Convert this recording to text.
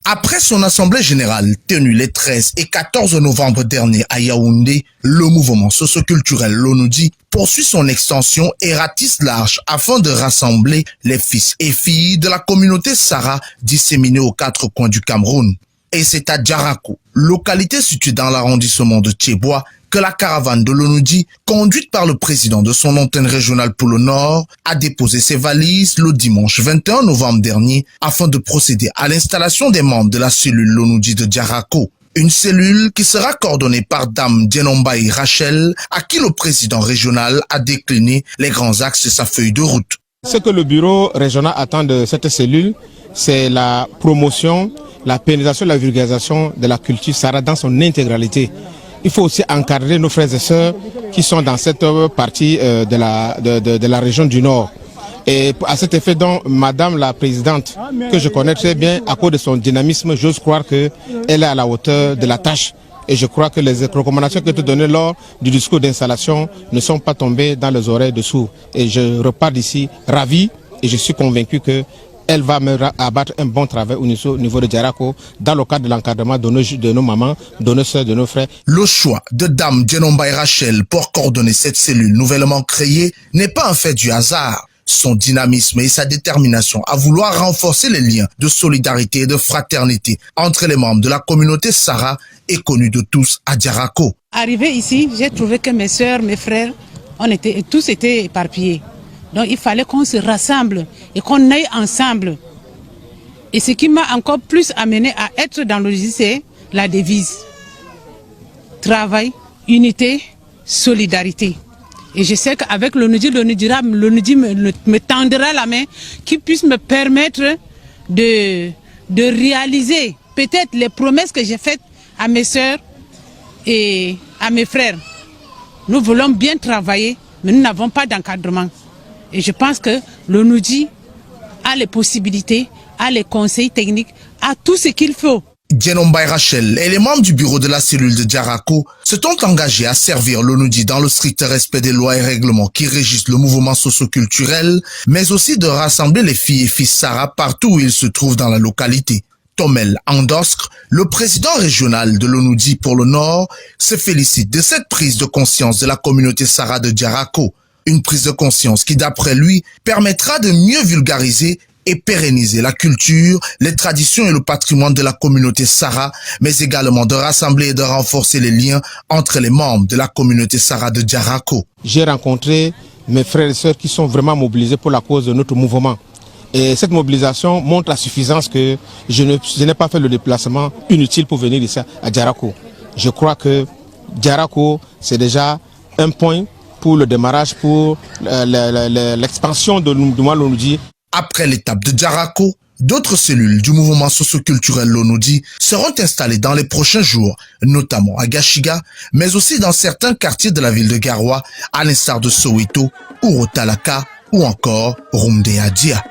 Après son assemblée générale tenue les 13 et 14 novembre dernier à Yaoundé, le mouvement socioculturel Lonoudi poursuit son extension et ratisse large afin de rassembler les fils et filles de la communauté Sara disséminés aux 4 coins du Cameroun. Et c'est à Djarako, localité située dans l'arrondissement de Thiébois, que la caravane de l'Onoudi, conduite par le président de son antenne régionale pour le Nord, a déposé ses valises le dimanche 21 novembre dernier afin de procéder à l'installation des membres de la cellule l'Onoudi de Djarako. Une cellule qui sera coordonnée par Dame Djenombaye Rachel, à qui le président régional a décliné les grands axes de sa feuille de route. Ce que le bureau régional attend de cette cellule, c'est la promotion, la pérennisation, la vulgarisation de la culture Sara dans son intégralité. Il faut aussi encadrer nos frères et sœurs qui sont dans cette partie de la région du Nord. Et à cet effet, donc, Madame la Présidente, que je connais très bien, à cause de son dynamisme, j'ose croire qu'elle est à la hauteur de la tâche. Et je crois que les recommandations que tu données lors du discours d'installation ne sont pas tombées dans les oreilles de sourds. Et je repars d'ici ravi et je suis convaincu que elle va me abattre un bon travail au niveau de Djarako dans le cadre de l'encadrement de nos mamans, de nos soeurs, de nos frères. Le choix de Dame Djenombaye Rachel pour coordonner cette cellule nouvellement créée n'est pas un fait du hasard. Son dynamisme et sa détermination à vouloir renforcer les liens de solidarité et de fraternité entre les membres de la communauté Sara est connu de tous à Djarako. Arrivé ici, j'ai trouvé que mes soeurs, mes frères, tous étaient éparpillés. Donc il fallait qu'on se rassemble et qu'on aille ensemble. Et ce qui m'a encore plus amené à être dans le lycée, c'est la devise. Travail, unité, solidarité. Et je sais qu'avec l'ONUDI me tendra la main qui puisse me permettre de réaliser peut-être les promesses que j'ai faites à mes soeurs et à mes frères. Nous voulons bien travailler, mais nous n'avons pas d'encadrement. Et je pense que l'ONUDI a les possibilités, a les conseils techniques, a tout ce qu'il faut. Djenombaye Rachel et les membres du bureau de la cellule de Djarako se sont engagés à servir l'ONUDI dans le strict respect des lois et règlements qui régissent le mouvement socio-culturel, mais aussi de rassembler les filles et fils Sara partout où ils se trouvent dans la localité. Tomel Andoskre, le président régional de l'ONUDI pour le Nord, se félicite de cette prise de conscience de la communauté Sara de Djarako. Une prise de conscience qui, d'après lui, permettra de mieux vulgariser et pérenniser la culture, les traditions et le patrimoine de la communauté Sara, mais également de rassembler et de renforcer les liens entre les membres de la communauté Sara de Djarako. J'ai rencontré mes frères et sœurs qui sont vraiment mobilisés pour la cause de notre mouvement. Et cette mobilisation montre la suffisance que je n'ai pas fait le déplacement inutile pour venir ici à Djarako. Je crois que Djarako, c'est déjà un point pour le démarrage, pour l'expansion de l'ONUDI. Après l'étape de Djarako, d'autres cellules du mouvement socioculturel l'ONUDI seront installées dans les prochains jours, notamment à Gashiga, mais aussi dans certains quartiers de la ville de Garoua, à l'instar de Soweto, Urotalaka ou encore Rumdeadia.